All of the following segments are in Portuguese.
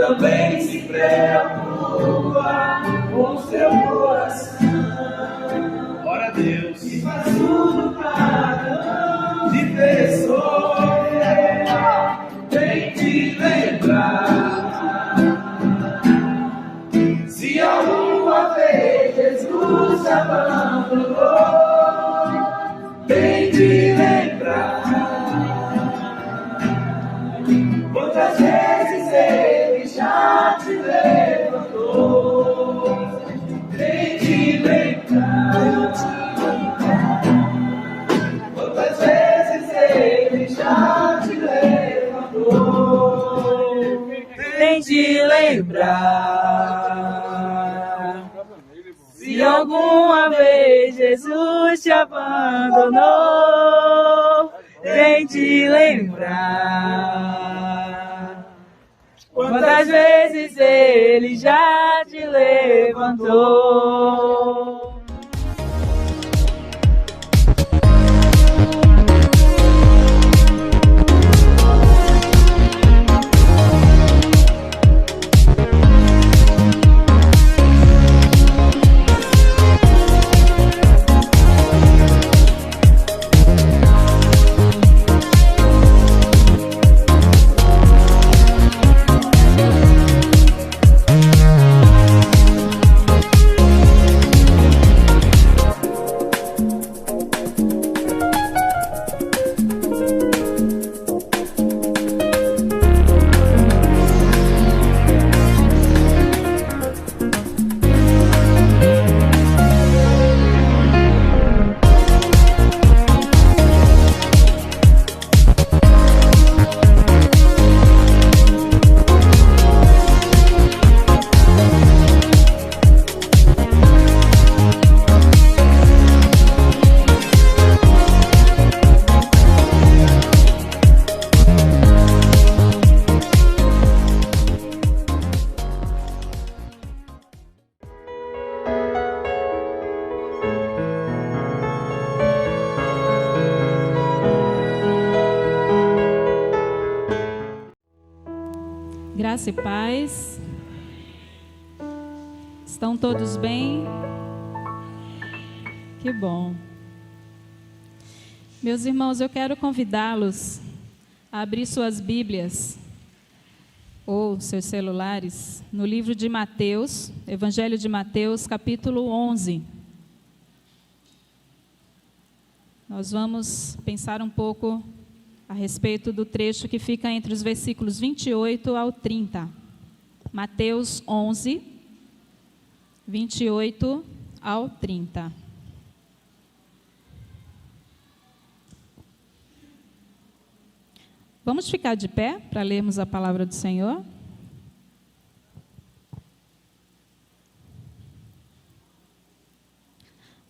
também se preocupa com seu coração. Ora a Deus. E faz tudo para não te ver sofrer. Vem te lembrar. Se alguma vez Jesus te abandonou, vem te lembrar. Quantas vezes Ele já te levantou, vem te lembrar. Quantas vezes Ele já te levantou, vem te lembrar. Se alguma vez Jesus te abandonou, vem te lembrar. Quantas vezes Ele já te levantou. Graça e paz. Estão todos bem? Que bom. Meus irmãos, eu quero convidá-los a abrir suas Bíblias ou seus celulares no livro de Mateus, Evangelho de Mateus, capítulo 11. Nós vamos pensar um pouco a respeito do trecho que fica entre os versículos 28 ao 30. Mateus 11, 28 ao 30. Vamos ficar de pé para lermos a palavra do Senhor?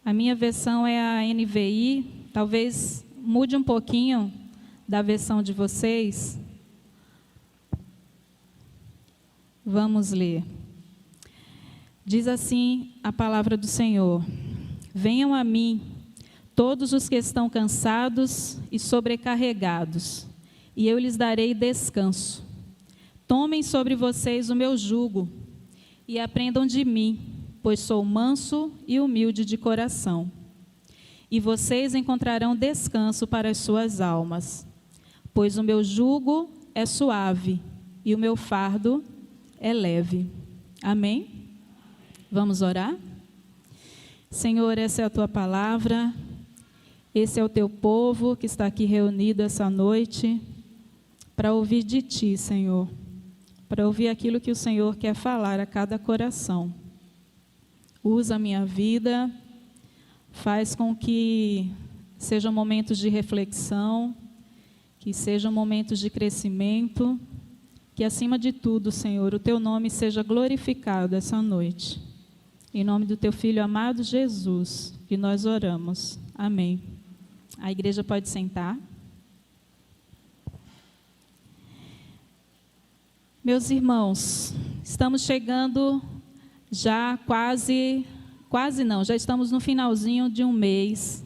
A minha versão é a NVI, talvez mude um pouquinho da versão de vocês. Vamos ler. Diz assim a palavra do Senhor: venham a mim, todos os que estão cansados e sobrecarregados, e eu lhes darei descanso. Tomem sobre vocês o meu jugo e aprendam de mim, pois sou manso e humilde de coração. E vocês encontrarão descanso para as suas almas, pois o meu jugo é suave e o meu fardo é leve. Amém? Vamos orar? Senhor, essa é a tua palavra, esse é o teu povo que está aqui reunido essa noite para ouvir de ti, Senhor, para ouvir aquilo que o Senhor quer falar a cada coração. Usa a minha vida, faz com que sejam momentos de reflexão, que sejam momentos de crescimento, que acima de tudo, Senhor, o teu nome seja glorificado essa noite. Em nome do teu Filho amado Jesus, que nós oramos. Amém. A igreja pode sentar. Meus irmãos, estamos chegando já já estamos no finalzinho de um mês,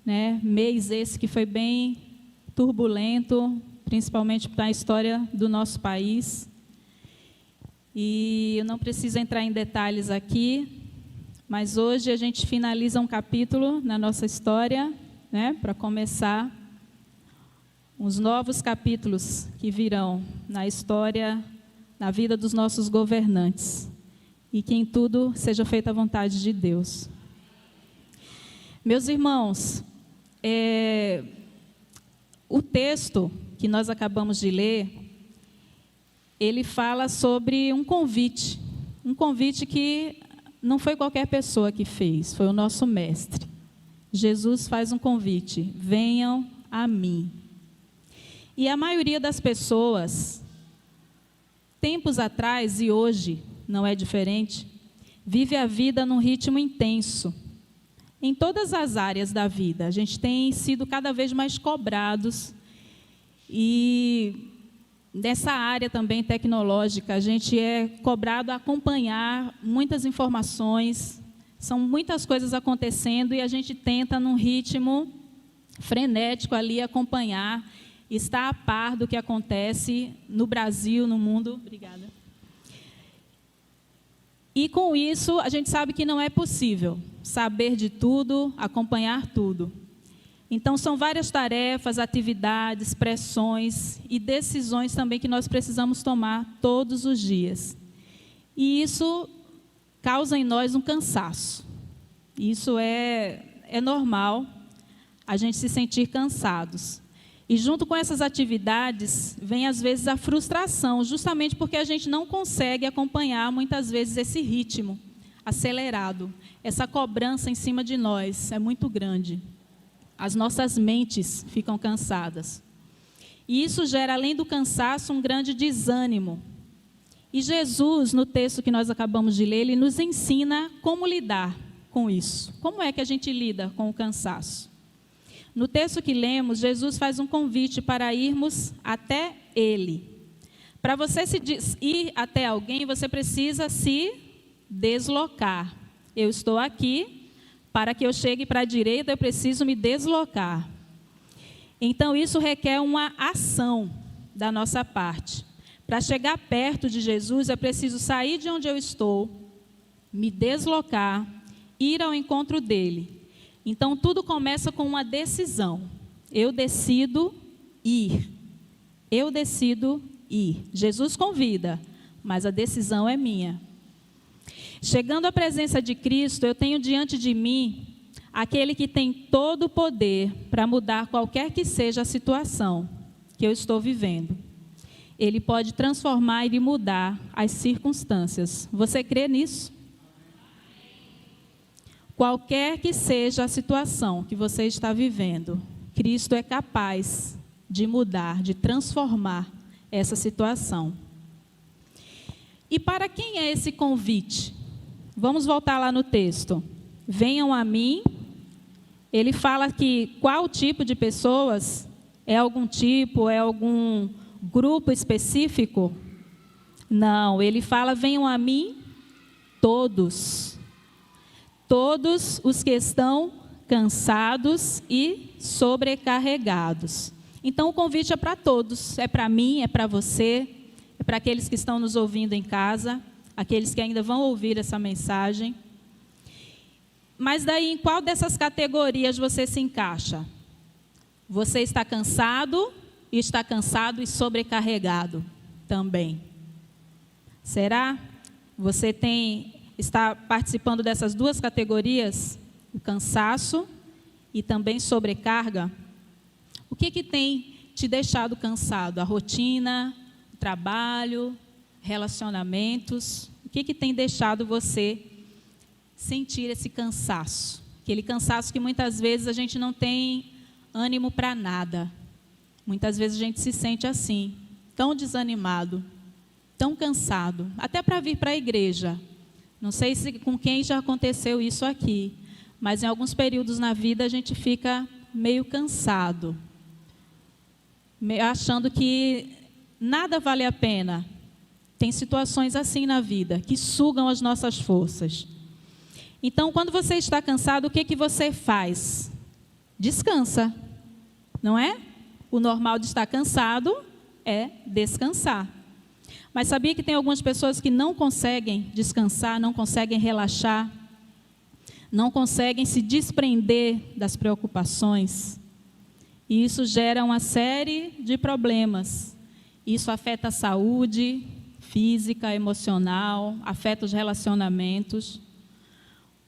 né? Mês esse que foi bem turbulento, principalmente para a história do nosso país. E eu não preciso entrar em detalhes aqui, mas hoje a gente finaliza um capítulo na nossa história, né, para começar os novos capítulos que virão na história, na vida dos nossos governantes. E que em tudo seja feita a vontade de Deus. Meus irmãos, o texto que nós acabamos de ler, ele fala sobre um convite que não foi qualquer pessoa que fez, foi o nosso mestre. Jesus faz um convite: venham a mim. E a maioria das pessoas, tempos atrás e hoje não é diferente, vive a vida num ritmo intenso. Em todas as áreas da vida, a gente tem sido cada vez mais cobrados. E nessa área também tecnológica, a gente é cobrado a acompanhar muitas informações, são muitas coisas acontecendo e a gente tenta, num ritmo frenético ali, acompanhar, estar a par do que acontece no Brasil, no mundo. Obrigada. E com isso, a gente sabe que não é possível saber de tudo, acompanhar tudo. Então, são várias tarefas, atividades, pressões e decisões também que nós precisamos tomar todos os dias. E isso causa em nós um cansaço. Isso é normal, a gente se sentir cansados. E junto com essas atividades, vem às vezes a frustração, justamente porque a gente não consegue acompanhar muitas vezes esse ritmo acelerado. Essa cobrança em cima de nós é muito grande. As nossas mentes ficam cansadas. E isso gera, além do cansaço, um grande desânimo. E Jesus, no texto que nós acabamos de ler, ele nos ensina como lidar com isso. Como é que a gente lida com o cansaço? No texto que lemos, Jesus faz um convite para irmos até Ele. Para você ir até alguém, você precisa se deslocar. Eu estou aqui, para que eu chegue para a direita, eu preciso me deslocar. Então, isso requer uma ação da nossa parte. Para chegar perto de Jesus, é preciso sair de onde eu estou, me deslocar, ir ao encontro dele. Então, tudo começa com uma decisão. Eu decido ir. Eu decido ir. Jesus convida, mas a decisão é minha. Chegando à presença de Cristo, eu tenho diante de mim aquele que tem todo o poder para mudar qualquer que seja a situação que eu estou vivendo. Ele pode transformar e mudar as circunstâncias. Você crê nisso? Qualquer que seja a situação que você está vivendo, Cristo é capaz de mudar, de transformar essa situação. E para quem é esse convite? Vamos voltar lá no texto. Venham a mim. Ele fala que qual tipo de pessoas? É algum tipo, é algum grupo específico? Não, ele fala: venham a mim todos. Todos os que estão cansados e sobrecarregados. Então, o convite é para todos. É para mim, é para você, é para aqueles que estão nos ouvindo em casa, aqueles que ainda vão ouvir essa mensagem. Mas daí, em qual dessas categorias você se encaixa? Você está cansado e sobrecarregado também. Será? Você está participando dessas duas categorias? O cansaço e também sobrecarga? O que tem te deixado cansado? A rotina, o trabalho, relacionamentos? O que tem deixado você sentir esse cansaço? Aquele cansaço que muitas vezes a gente não tem ânimo para nada. Muitas vezes a gente se sente assim, tão desanimado, tão cansado, até para vir para a igreja. Não sei se com quem já aconteceu isso aqui, mas em alguns períodos na vida a gente fica meio cansado, achando que nada vale a pena. Tem situações assim na vida, que sugam as nossas forças. Então, quando você está cansado, o que você faz? Descansa, não é? O normal de estar cansado é descansar. Mas sabia que tem algumas pessoas que não conseguem descansar, não conseguem relaxar, não conseguem se desprender das preocupações. E isso gera uma série de problemas. Isso afeta a saúde física, emocional, afeta os relacionamentos.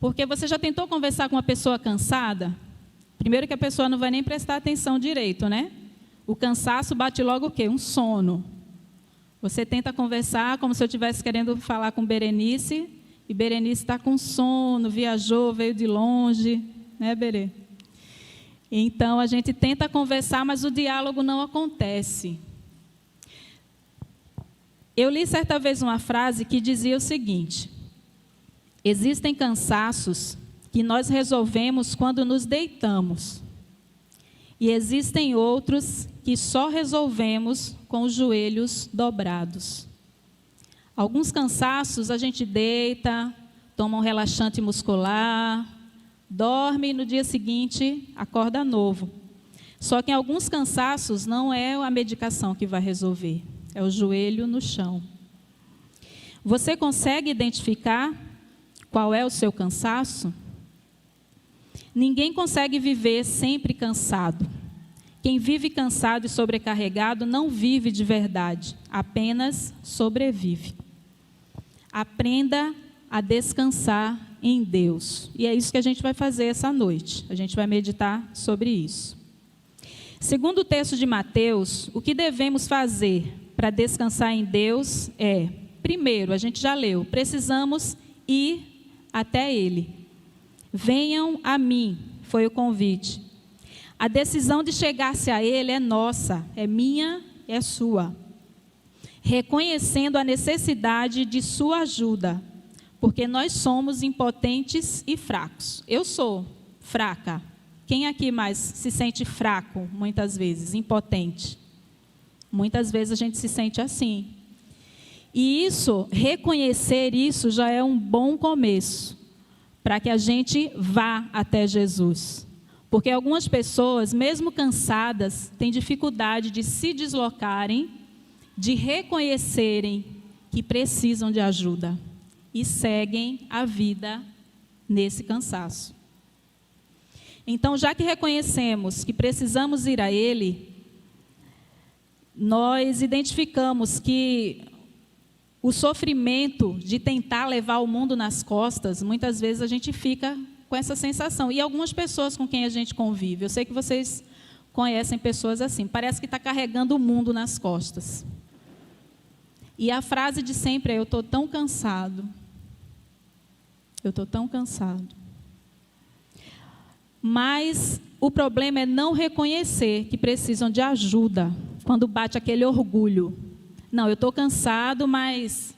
Porque você já tentou conversar com uma pessoa cansada? Primeiro que a pessoa não vai nem prestar atenção direito, né? O cansaço bate logo o quê? Um sono. Você tenta conversar como se eu estivesse querendo falar com Berenice, e Berenice está com sono, viajou, veio de longe, né, Berê? Então, a gente tenta conversar, mas o diálogo não acontece. Eu li certa vez uma frase que dizia o seguinte: existem cansaços que nós resolvemos quando nos deitamos, e existem outros que só resolvemos com os joelhos dobrados. Alguns cansaços a gente deita, toma um relaxante muscular, dorme e no dia seguinte acorda novo. Só que em alguns cansaços não é a medicação que vai resolver, é o joelho no chão. Você consegue identificar qual é o seu cansaço? Ninguém consegue viver sempre cansado. Quem vive cansado e sobrecarregado não vive de verdade, apenas sobrevive. Aprenda a descansar em Deus. E é isso que a gente vai fazer essa noite. A gente vai meditar sobre isso. Segundo o texto de Mateus, o que devemos fazer para descansar em Deus é, primeiro, a gente já leu, precisamos ir até Ele. Venham a mim, foi o convite. A decisão de chegar-se a Ele é nossa, é minha, é sua. Reconhecendo a necessidade de sua ajuda, porque nós somos impotentes e fracos. Eu sou fraca. Quem aqui mais se sente fraco, muitas vezes, impotente? Muitas vezes a gente se sente assim. E isso, reconhecer isso já é um bom começo, para que a gente vá até Jesus. Porque algumas pessoas, mesmo cansadas, têm dificuldade de se deslocarem, de reconhecerem que precisam de ajuda e seguem a vida nesse cansaço. Então, já que reconhecemos que precisamos ir a Ele, nós identificamos que o sofrimento de tentar levar o mundo nas costas, muitas vezes a gente fica com essa sensação. E algumas pessoas com quem a gente convive, eu sei que vocês conhecem pessoas assim, parece que está carregando o mundo nas costas. E a frase de sempre é: eu estou tão cansado. Eu estou tão cansado. Mas o problema é não reconhecer que precisam de ajuda, quando bate aquele orgulho. Não, eu estou cansado, mas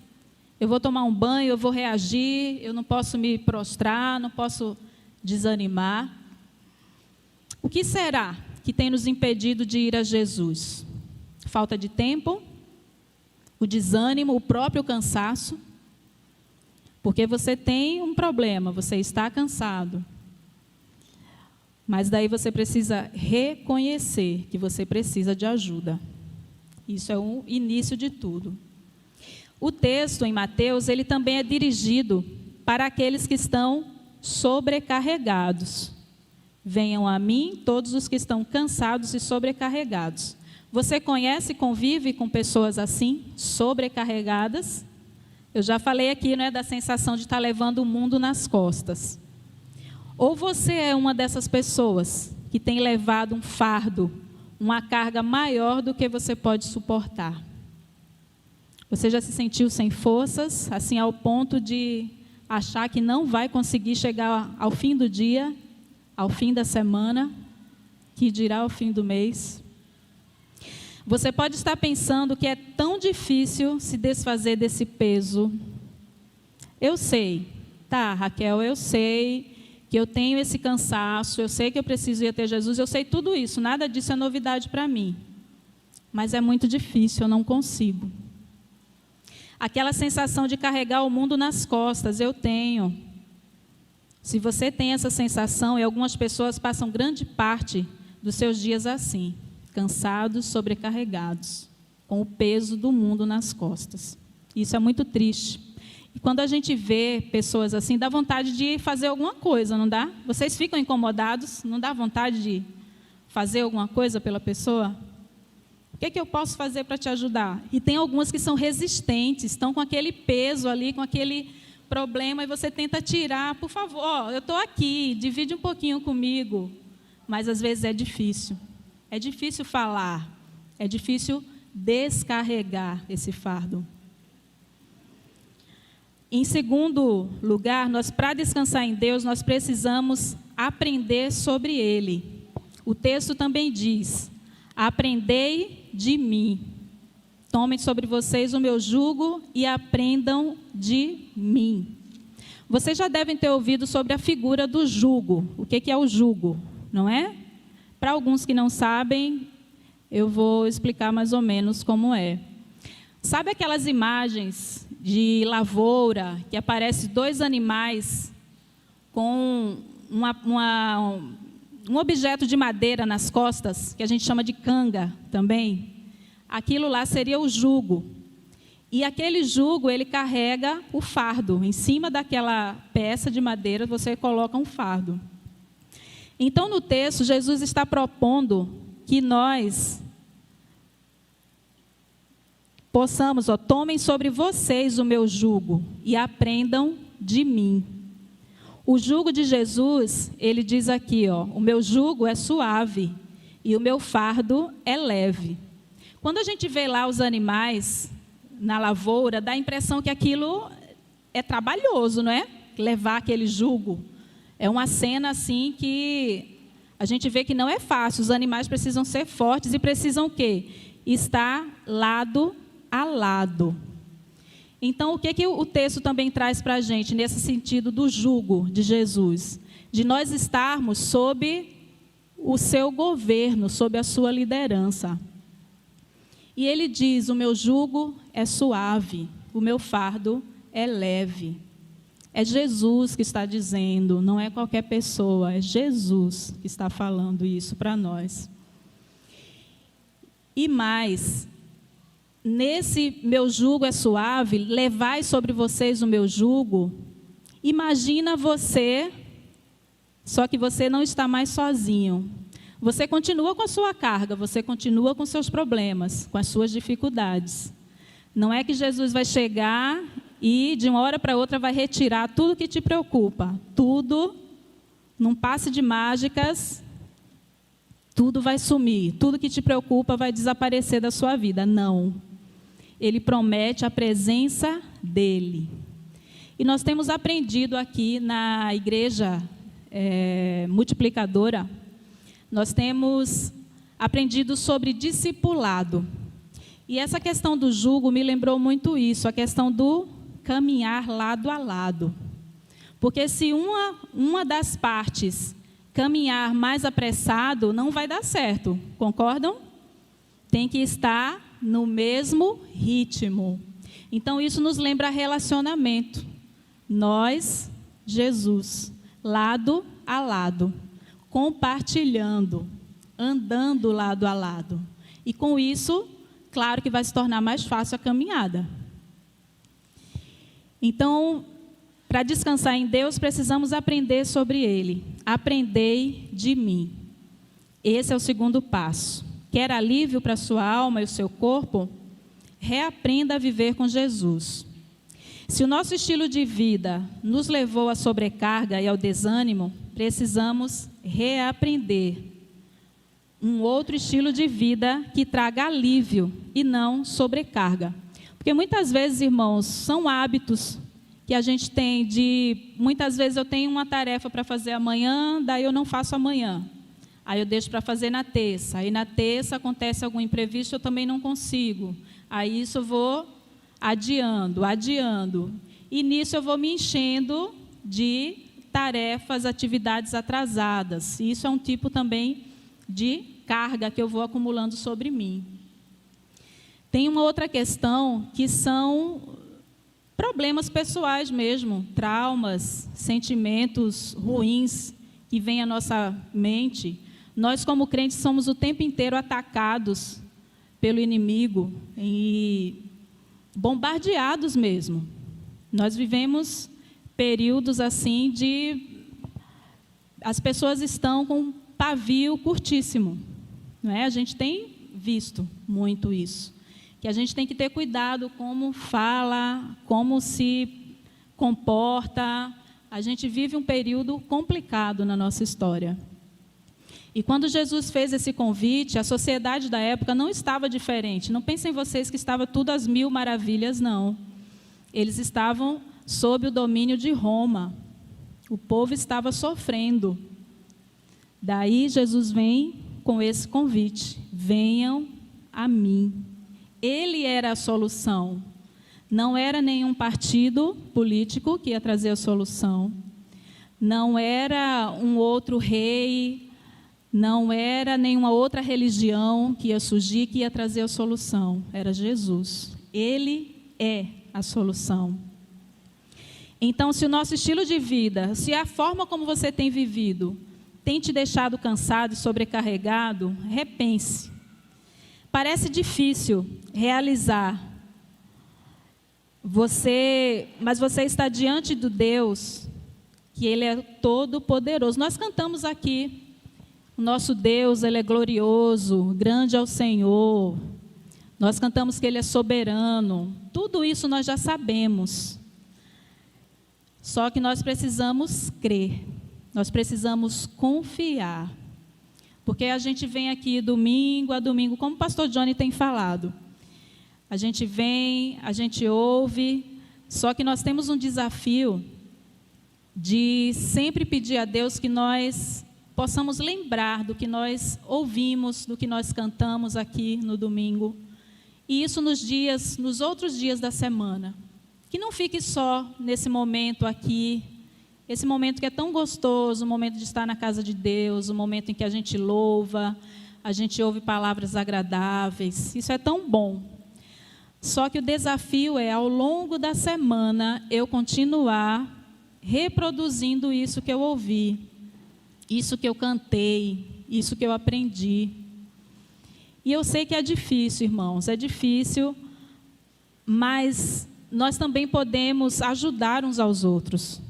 eu vou tomar um banho, eu vou reagir, eu não posso me prostrar, não posso desanimar. O que será que tem nos impedido de ir a Jesus? Falta de tempo? O desânimo, o próprio cansaço? Porque você tem um problema, você está cansado. Mas daí você precisa reconhecer que você precisa de ajuda. Isso é o início de tudo. O texto em Mateus, ele também é dirigido para aqueles que estão sobrecarregados. Venham a mim todos os que estão cansados e sobrecarregados. Você conhece e convive com pessoas assim, sobrecarregadas? Eu já falei aqui, não é, da sensação de estar levando o mundo nas costas. Ou você é uma dessas pessoas que tem levado um fardo, uma carga maior do que você pode suportar? Você já se sentiu sem forças, assim ao ponto de achar que não vai conseguir chegar ao fim do dia, ao fim da semana, que dirá ao fim do mês? Você pode estar pensando que é tão difícil se desfazer desse peso. Eu sei, tá, Raquel, eu sei que eu tenho esse cansaço, eu sei que eu preciso ir até Jesus, eu sei tudo isso, nada disso é novidade para mim. Mas é muito difícil, eu não consigo. Aquela sensação de carregar o mundo nas costas, eu tenho. Se você tem essa sensação, e algumas pessoas passam grande parte dos seus dias assim, cansados, sobrecarregados. com o peso do mundo nas costas. Isso é muito triste. E quando a gente vê pessoas assim, dá vontade de fazer alguma coisa, não dá? Vocês ficam incomodados? Não dá vontade de fazer alguma coisa pela pessoa? O que eu posso fazer para te ajudar? E tem algumas que são resistentes, estão com aquele peso ali, com aquele problema, e você tenta tirar, por favor, eu estou aqui, divide um pouquinho comigo. Mas às vezes é difícil. É difícil falar, é difícil descarregar esse fardo. Em segundo lugar, para descansar em Deus, nós precisamos aprender sobre Ele. O texto também diz: aprendei de mim. Tomem sobre vocês o meu jugo e aprendam de mim. Vocês já devem ter ouvido sobre a figura do jugo. O que é o jugo, não é? Para alguns que não sabem, eu vou explicar mais ou menos como é. Sabe aquelas imagens de lavoura que aparece 2 animais com um objeto de madeira nas costas, que a gente chama de canga também? Aquilo lá seria o jugo. E aquele jugo, ele carrega o fardo. Em cima daquela peça de madeira, você coloca um fardo. Então, no texto, Jesus está propondo que nós possamos, tomem sobre vocês o meu jugo e aprendam de mim. O jugo de Jesus, ele diz aqui, o meu jugo é suave e o meu fardo é leve. Quando a gente vê lá os animais na lavoura, dá a impressão que aquilo é trabalhoso, não é? Levar aquele jugo. É uma cena assim que a gente vê que não é fácil. Os animais precisam ser fortes e precisam o quê? Estar lado a lado. Então, o que o texto também traz para a gente, nesse sentido do jugo de Jesus? De nós estarmos sob o seu governo, sob a sua liderança. E ele diz: o meu jugo é suave, o meu fardo é leve. É Jesus que está dizendo, não é qualquer pessoa, é Jesus que está falando isso para nós. E mais, nesse meu jugo é suave, levai sobre vocês o meu jugo. Imagina você, só que você não está mais sozinho. Você continua com a sua carga, você continua com seus problemas, com as suas dificuldades. Não é que Jesus vai chegar e de uma hora para outra vai retirar tudo que te preocupa. Tudo, num passe de mágicas, tudo vai sumir. Tudo que te preocupa vai desaparecer da sua vida. Não. Ele promete a presença dele. E nós temos aprendido aqui na igreja multiplicadora, nós temos aprendido sobre discipulado. E essa questão do jugo me lembrou muito isso, a questão do caminhar lado a lado. Porque se uma das partes caminhar mais apressado, não vai dar certo, concordam? Tem que estar no mesmo ritmo. Então, isso nos lembra relacionamento. Nós, Jesus, lado a lado, compartilhando, andando lado a lado. E com isso, claro que vai se tornar mais fácil a caminhada. Então, para descansar em Deus, precisamos aprender sobre Ele. Aprendei de mim. Esse é o segundo passo. Quer alívio para a sua alma e o seu corpo? Reaprenda a viver com Jesus. Se o nosso estilo de vida nos levou à sobrecarga e ao desânimo, precisamos reaprender um outro estilo de vida que traga alívio e não sobrecarga. Porque muitas vezes, irmãos, são hábitos que a gente tem muitas vezes eu tenho uma tarefa para fazer amanhã, daí eu não faço amanhã. Aí eu deixo para fazer na terça. Aí na terça acontece algum imprevisto, eu também não consigo. Aí isso eu vou adiando. E nisso eu vou me enchendo de tarefas, atividades atrasadas. E isso é um tipo também de carga que eu vou acumulando sobre mim. Tem uma outra questão que são problemas pessoais mesmo, traumas, sentimentos ruins que vêm à nossa mente. Nós, como crentes, somos o tempo inteiro atacados pelo inimigo e bombardeados mesmo. Nós vivemos períodos assim as pessoas estão com um pavio curtíssimo, não é? A gente tem visto muito isso, que a gente tem que ter cuidado como fala, como se comporta. A gente vive um período complicado na nossa história. E quando Jesus fez esse convite, a sociedade da época não estava diferente. Não pensem vocês que estava tudo às mil maravilhas, não. Eles estavam sob o domínio de Roma. O povo estava sofrendo. Daí Jesus vem com esse convite: venham a mim. Ele era a solução. Não era nenhum partido político que ia trazer a solução. Não era um outro rei. Não era nenhuma outra religião que ia surgir, que ia trazer a solução. Era Jesus. Ele é a solução. Então, se o nosso estilo de vida, se a forma como você tem vivido, tem te deixado cansado e sobrecarregado, repense. Parece difícil realizar. Mas você está diante do Deus, que Ele é todo-poderoso. Nós cantamos aqui, o nosso Deus, Ele é glorioso, grande é o Senhor. Nós cantamos que Ele é soberano. Tudo isso nós já sabemos. Só que nós precisamos crer. Nós precisamos confiar. Porque a gente vem aqui domingo a domingo, como o pastor Johnny tem falado. A gente vem, a gente ouve, só que nós temos um desafio de sempre pedir a Deus que nós possamos lembrar do que nós ouvimos, do que nós cantamos aqui no domingo. E isso nos outros dias da semana. Que não fique só nesse momento aqui, esse momento que é tão gostoso, o momento de estar na casa de Deus, o momento em que a gente louva, a gente ouve palavras agradáveis. Isso é tão bom. Só que o desafio é, ao longo da semana, eu continuar reproduzindo isso que eu ouvi, isso que eu cantei, isso que eu aprendi. E eu sei que é difícil, irmãos, é difícil, mas nós também podemos ajudar uns aos outros.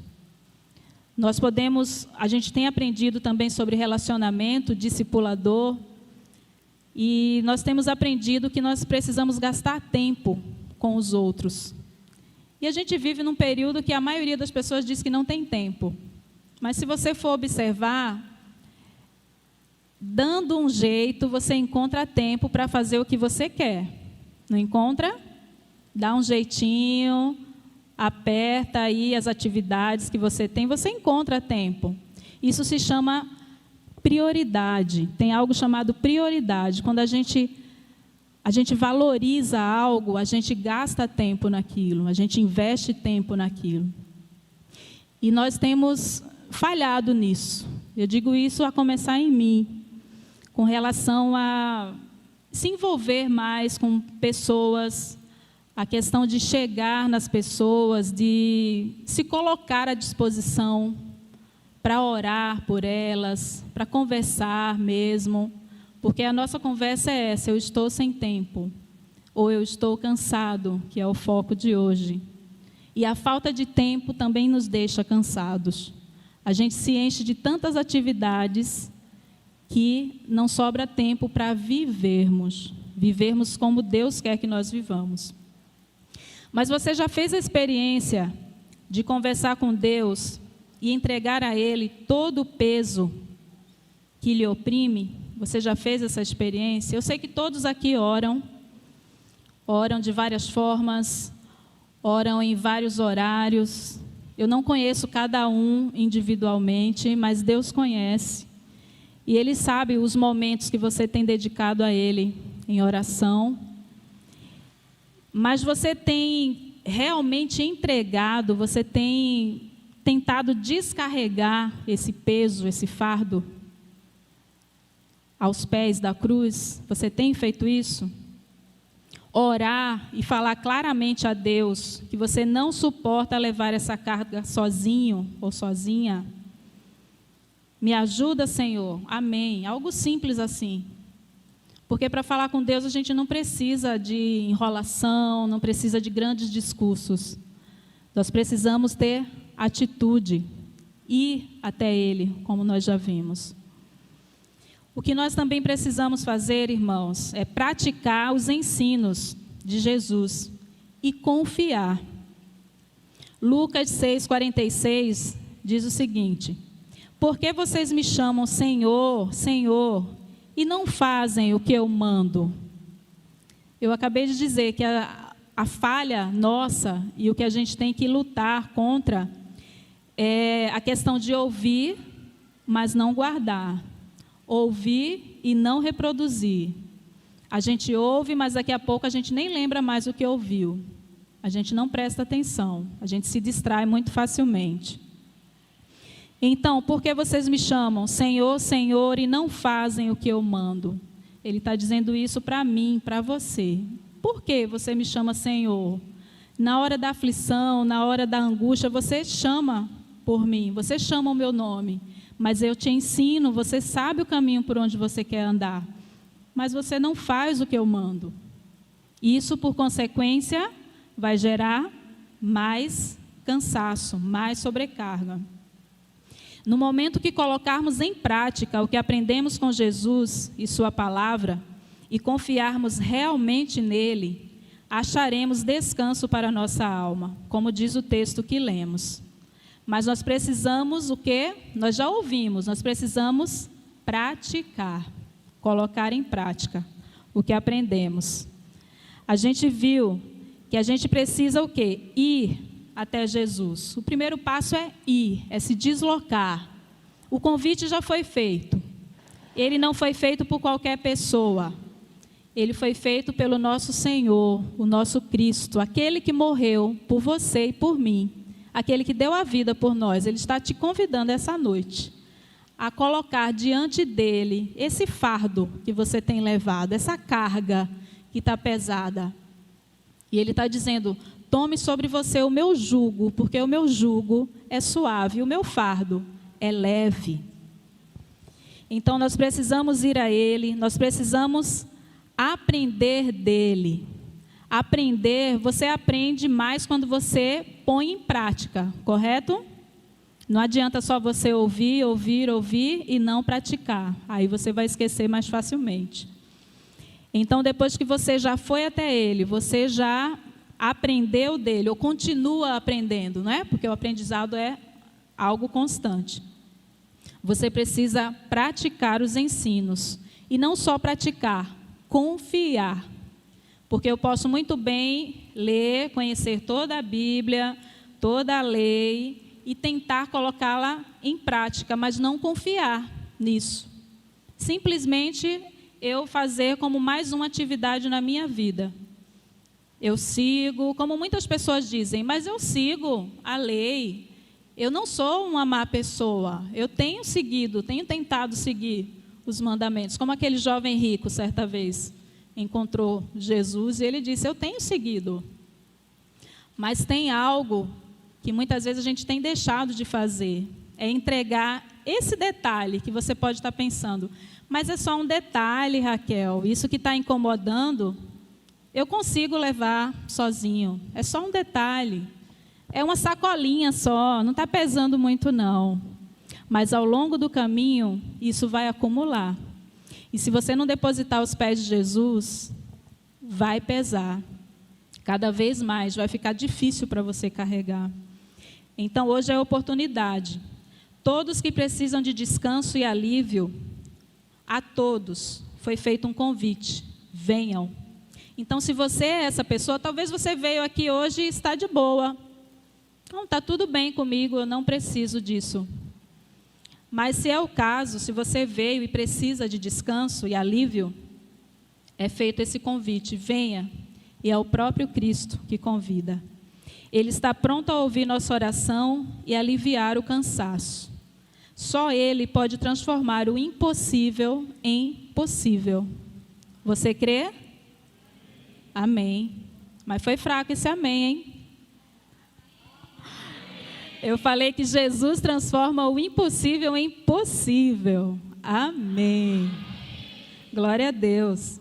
A gente tem aprendido também sobre relacionamento, discipulador, e nós temos aprendido que nós precisamos gastar tempo com os outros. E a gente vive num período que a maioria das pessoas diz que não tem tempo. Mas se você for observar, dando um jeito, você encontra tempo para fazer o que você quer. Não encontra? Dá um jeitinho, aperta aí as atividades que você tem, você encontra tempo. Isso se chama prioridade. Tem algo chamado prioridade. Quando a gente valoriza algo, a gente gasta tempo naquilo, a gente investe tempo naquilo. E nós temos falhado nisso. Eu digo isso a começar em mim, com relação a se envolver mais com pessoas, a questão de chegar nas pessoas, de se colocar à disposição para orar por elas, para conversar mesmo, porque a nossa conversa é essa: eu estou sem tempo, ou eu estou cansado, que é o foco de hoje. E a falta de tempo também nos deixa cansados. A gente se enche de tantas atividades que não sobra tempo para vivermos como Deus quer que nós vivamos. Mas você já fez a experiência de conversar com Deus e entregar a Ele todo o peso que lhe oprime? Você já fez essa experiência? Eu sei que todos aqui oram de várias formas, oram em vários horários. Eu não conheço cada um individualmente, mas Deus conhece. E Ele sabe os momentos que você tem dedicado a Ele em oração. Mas você tem realmente entregado, você tem tentado descarregar esse peso, esse fardo aos pés da cruz? Você tem feito isso? Orar e falar claramente a Deus que você não suporta levar essa carga sozinho ou sozinha. Me ajuda, Senhor. Amém. Algo simples assim. Porque para falar com Deus a gente não precisa de enrolação, não precisa de grandes discursos. Nós precisamos ter atitude, ir até Ele, como nós já vimos. O que nós também precisamos fazer, irmãos, é praticar os ensinos de Jesus e confiar. Lucas 6,46 diz o seguinte: por que vocês me chamam Senhor, Senhor, e não fazem o que eu mando? Eu acabei de dizer que a falha nossa e o que a gente tem que lutar contra é a questão de ouvir, mas não guardar. Ouvir e não reproduzir. A gente ouve, mas daqui a pouco a gente nem lembra mais o que ouviu. A gente não presta atenção, a gente se distrai muito facilmente. Então, por que vocês me chamam Senhor, Senhor, e não fazem o que eu mando? Ele está dizendo isso para mim, para você. Por que você me chama Senhor? Na hora da aflição, na hora da angústia, você chama por mim, você chama o meu nome. Mas eu te ensino, você sabe o caminho por onde você quer andar. Mas você não faz o que eu mando. Isso, por consequência, vai gerar mais cansaço, mais sobrecarga. No momento que colocarmos em prática o que aprendemos com Jesus e sua palavra, e confiarmos realmente nele, acharemos descanso para a nossa alma, como diz o texto que lemos. Mas nós precisamos o quê? Nós já ouvimos, nós precisamos praticar, colocar em prática o que aprendemos. A gente viu que a gente precisa o quê? Ir até Jesus. O primeiro passo é ir, é se deslocar. O convite já foi feito. Ele não foi feito por qualquer pessoa. Ele foi feito pelo nosso Senhor, o nosso Cristo, aquele que morreu por você e por mim, aquele que deu a vida por nós. Ele está te convidando essa noite a colocar diante dele esse fardo que você tem levado, essa carga que está pesada. E ele está dizendo: tome sobre você o meu jugo, porque o meu jugo é suave, o meu fardo é leve. Então nós precisamos ir a ele, nós precisamos aprender dele. Aprender, você aprende mais quando você põe em prática, correto? Não adianta só você ouvir e não praticar. Aí você vai esquecer mais facilmente. Então, depois que você já foi até ele, você já aprendeu dele, ou continua aprendendo, não é? Porque o aprendizado é algo constante. Você precisa praticar os ensinos. E não só praticar, confiar. Porque eu posso muito bem ler, conhecer toda a Bíblia, toda a lei e tentar colocá-la em prática, mas não confiar nisso. Simplesmente eu fazer como mais uma atividade na minha vida. Eu sigo, como muitas pessoas dizem, mas eu sigo a lei. Eu não sou uma má pessoa. Eu tenho seguido, tenho tentado seguir os mandamentos. Como aquele jovem rico, certa vez, encontrou Jesus e ele disse: eu tenho seguido. Mas tem algo que muitas vezes a gente tem deixado de fazer. É entregar esse detalhe que você pode estar pensando. Mas é só um detalhe, Raquel. Isso que está incomodando, eu consigo levar sozinho. É só um detalhe. É uma sacolinha só, não está pesando muito não. Mas ao longo do caminho, isso vai acumular. E se você não depositar aos pés de Jesus, vai pesar. Cada vez mais vai ficar difícil para você carregar. Então hoje é a oportunidade. Todos que precisam de descanso e alívio, a todos foi feito um convite. Venham. Então se você é essa pessoa, talvez você veio aqui hoje e está de boa. Não, está tudo bem comigo, eu não preciso disso. Mas se é o caso, se você veio e precisa de descanso e alívio, é feito esse convite, venha. E é o próprio Cristo que convida. Ele está pronto a ouvir nossa oração e aliviar o cansaço. Só Ele pode transformar o impossível em possível. Você crê? Amém. Mas foi fraco esse amém, hein? Eu falei que Jesus transforma o impossível em possível. Amém. Glória a Deus.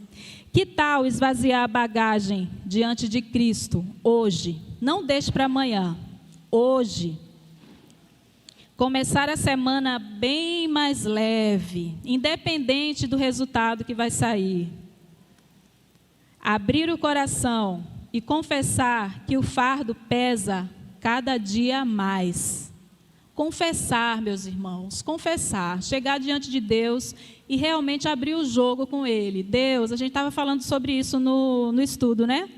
Que tal esvaziar a bagagem diante de Cristo hoje? Não deixe para amanhã, hoje. Começar a semana bem mais leve, independente do resultado que vai sair. Abrir o coração e confessar que o fardo pesa cada dia mais. Confessar, meus irmãos, confessar. Chegar diante de Deus e realmente abrir o jogo com Ele. Deus, a gente estava falando sobre isso no estudo, né?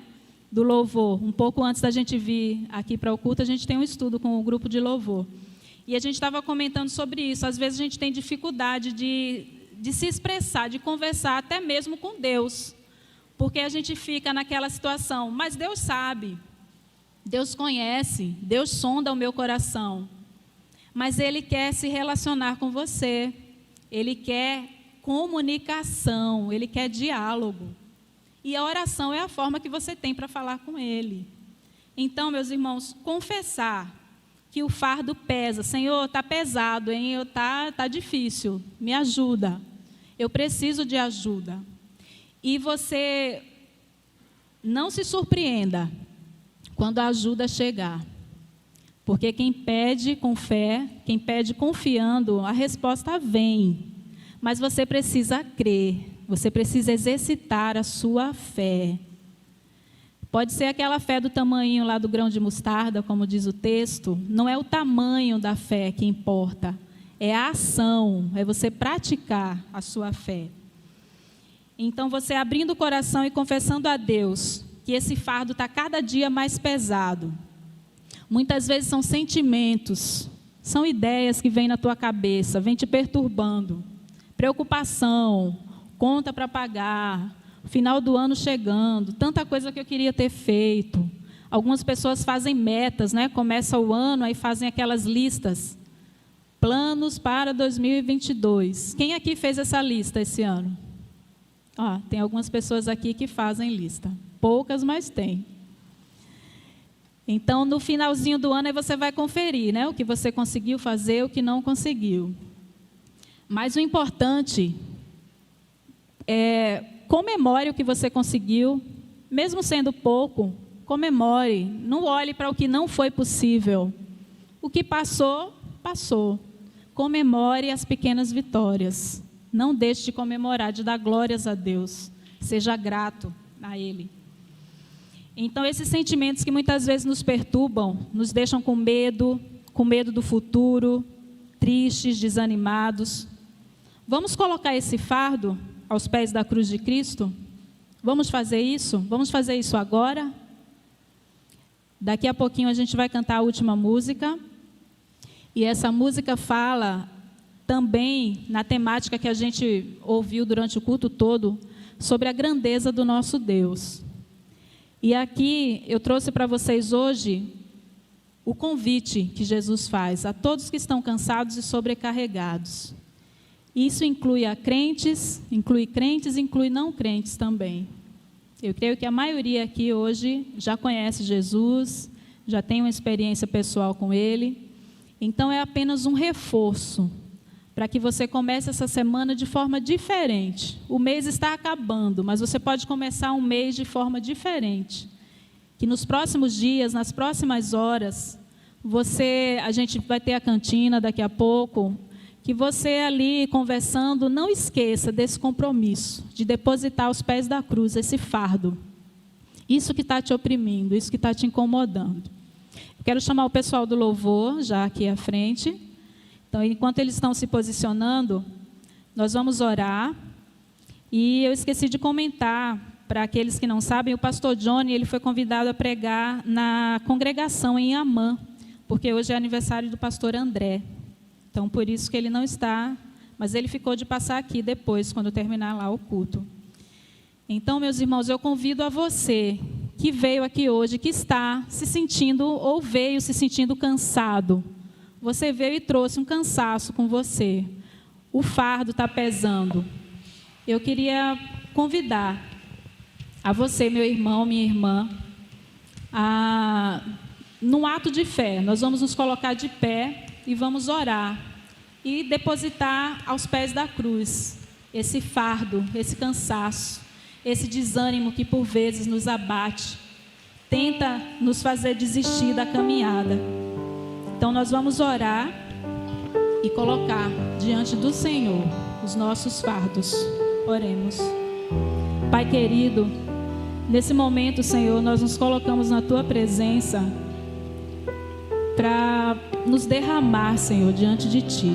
Do louvor. Um pouco antes da gente vir aqui para o culto, a gente tem um estudo com o grupo de louvor. E a gente estava comentando sobre isso. Às vezes a gente tem dificuldade de se expressar, de conversar até mesmo com Deus. Porque a gente fica naquela situação. Mas Deus sabe, Deus conhece, Deus sonda o meu coração. Mas Ele quer se relacionar com você. Ele quer comunicação, Ele quer diálogo. E a oração é a forma que você tem para falar com Ele. Então, meus irmãos, confessar que o fardo pesa. Senhor, está pesado, hein? Tá difícil, me ajuda. Eu preciso de ajuda. E você não se surpreenda quando a ajuda chegar. Porque quem pede com fé, quem pede confiando, a resposta vem. Mas você precisa crer, você precisa exercitar a sua fé. Pode ser aquela fé do tamanho lá do grão de mostarda, como diz o texto. Não é o tamanho da fé que importa, é a ação, é você praticar a sua fé. Então, você abrindo o coração e confessando a Deus que esse fardo está cada dia mais pesado. Muitas vezes são sentimentos, são ideias que vêm na tua cabeça, vêm te perturbando. Preocupação, conta para pagar, final do ano chegando, tanta coisa que eu queria ter feito. Algumas pessoas fazem metas, né? Começa o ano, aí fazem aquelas listas. Planos para 2022. Quem aqui fez essa lista esse ano? Tem algumas pessoas aqui que fazem lista. Poucas, mas tem. Então, no finalzinho do ano, aí você vai conferir, né? O que você conseguiu fazer, o que não conseguiu. Mas o importante é comemore o que você conseguiu, mesmo sendo pouco, comemore. Não olhe para o que não foi possível. O que passou, passou. Comemore as pequenas vitórias. Não deixe de comemorar, de dar glórias a Deus. Seja grato a Ele. Então, esses sentimentos que muitas vezes nos perturbam, nos deixam com medo do futuro, tristes, desanimados. Vamos colocar esse fardo aos pés da cruz de Cristo? Vamos fazer isso? Vamos fazer isso agora? Daqui a pouquinho a gente vai cantar a última música. E essa música fala também na temática que a gente ouviu durante o culto todo, sobre a grandeza do nosso Deus. E aqui eu trouxe para vocês hoje o convite que Jesus faz a todos que estão cansados e sobrecarregados. Isso inclui crentes, inclui não crentes também. Eu creio que a maioria aqui hoje já conhece Jesus, já tem uma experiência pessoal com Ele. Então é apenas um reforço para que você comece essa semana de forma diferente. O mês está acabando, mas você pode começar um mês de forma diferente. Que nos próximos dias, nas próximas horas, a gente vai ter a cantina daqui a pouco, que você ali conversando, não esqueça desse compromisso, de depositar aos pés da cruz esse fardo. Isso que está te oprimindo, isso que está te incomodando. Eu quero chamar o pessoal do louvor, já aqui à frente. Então, enquanto eles estão se posicionando, nós vamos orar. E eu esqueci de comentar, para aqueles que não sabem, o pastor Johnny, ele foi convidado a pregar na congregação em Amã, porque hoje é aniversário do pastor André. Então, por isso que ele não está, mas ele ficou de passar aqui depois, quando terminar lá o culto. Então, meus irmãos, eu convido a você que veio aqui hoje, que está se sentindo, ou veio se sentindo cansado. Você veio e trouxe um cansaço com você. O fardo está pesando. Eu queria convidar a você, meu irmão, minha irmã, num ato de fé. Nós vamos nos colocar de pé e vamos orar. E depositar aos pés da cruz esse fardo, esse cansaço. esse desânimo que por vezes nos abate, tenta nos fazer desistir da caminhada. Então nós vamos orar e colocar diante do Senhor os nossos fardos. Oremos. Pai querido, nesse momento, Senhor, nós nos colocamos na Tua presença para nos derramar, Senhor, diante de Ti.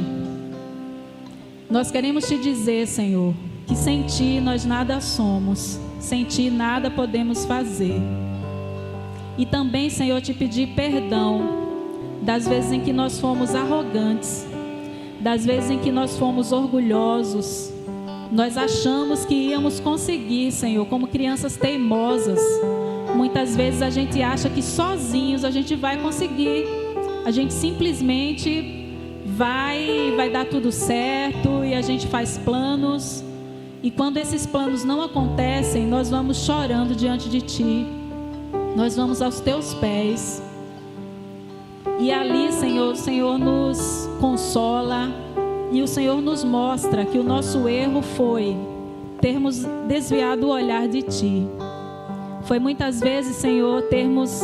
Nós queremos Te dizer, Senhor, que sem Ti nós nada somos, sem Ti nada podemos fazer. E também, Senhor, Te pedir perdão das vezes em que nós fomos arrogantes, das vezes em que nós fomos orgulhosos. Nós achamos que íamos conseguir, Senhor, como crianças teimosas. Muitas vezes a gente acha que sozinhos a gente vai conseguir. A gente simplesmente vai dar tudo certo e a gente faz planos. E quando esses planos não acontecem, nós vamos chorando diante de Ti. Nós vamos aos Teus pés. E ali, Senhor, o Senhor nos consola. E o Senhor nos mostra que o nosso erro foi termos desviado o olhar de Ti. Foi muitas vezes, Senhor, termos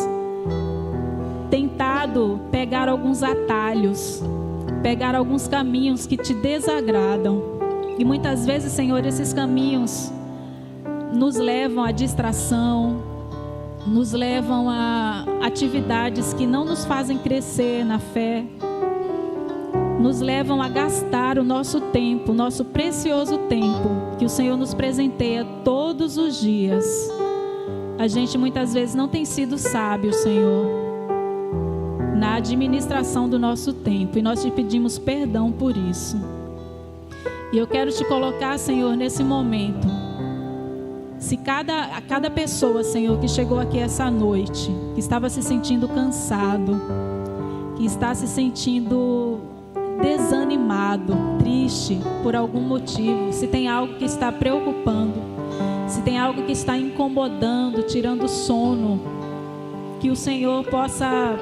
tentado pegar alguns atalhos, pegar alguns caminhos que Te desagradam. E muitas vezes, Senhor, esses caminhos nos levam à distração, nos levam a atividades que não nos fazem crescer na fé, nos levam a gastar o nosso tempo, nosso precioso tempo, que o Senhor nos presenteia todos os dias. A gente muitas vezes não tem sido sábio, Senhor, na administração do nosso tempo, e nós Te pedimos perdão por isso. E eu quero Te colocar, Senhor, nesse momento, se cada pessoa, Senhor, que chegou aqui essa noite, que estava se sentindo cansado, que está se sentindo desanimado, triste por algum motivo, se tem algo que está preocupando, se tem algo que está incomodando, tirando o sono, que o Senhor possa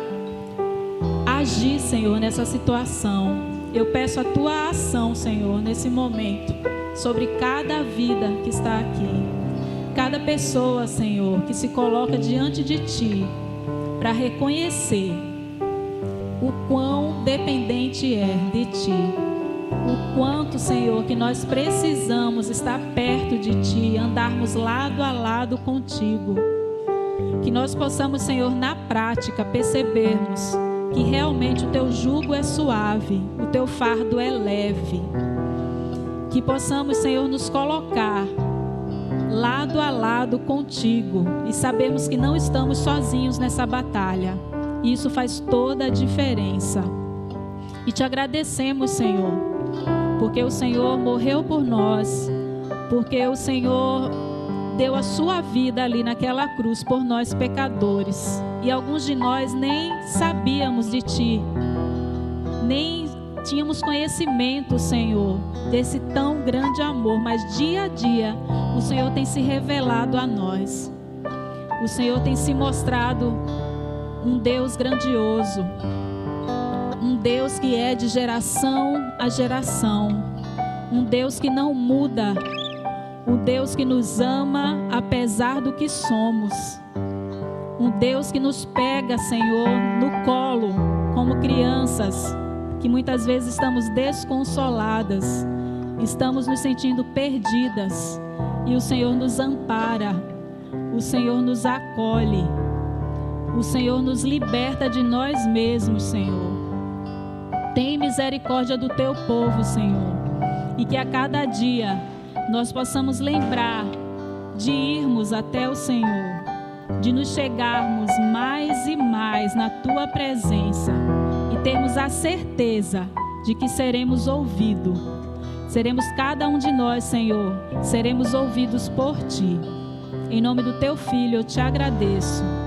agir, Senhor, nessa situação. Eu peço a Tua ação, Senhor, nesse momento, sobre cada vida que está aqui, cada pessoa, Senhor, que se coloca diante de Ti para reconhecer o quão dependente é de Ti, o quanto, Senhor, que nós precisamos estar perto de Ti, andarmos lado a lado contigo. Que nós possamos, Senhor, na prática percebermos que realmente o Teu jugo é suave, o Teu fardo é leve. Que possamos, Senhor, nos colocar lado a lado contigo e sabermos que não estamos sozinhos nessa batalha. Isso faz toda a diferença. E Te agradecemos, Senhor, porque o Senhor morreu por nós, porque o Senhor deu a Sua vida ali naquela cruz por nós pecadores. E alguns de nós nem sabíamos de Ti, nem tínhamos conhecimento, Senhor, desse tão grande amor, mas dia a dia o Senhor tem se revelado a nós. O Senhor tem se mostrado um Deus grandioso, um Deus que é de geração a geração, um Deus que não muda, um Deus que nos ama apesar do que somos, um Deus que nos pega, Senhor, no colo como crianças, que muitas vezes estamos desconsoladas, estamos nos sentindo perdidas, e o Senhor nos ampara, o Senhor nos acolhe, o Senhor nos liberta de nós mesmos, Senhor. Tem misericórdia do Teu povo, Senhor, e que a cada dia nós possamos lembrar de irmos até o Senhor, de nos chegarmos mais e mais na Tua presença e termos a certeza de que seremos ouvidos. Seremos cada um de nós, Senhor, seremos ouvidos por Ti. Em nome do Teu Filho eu Te agradeço.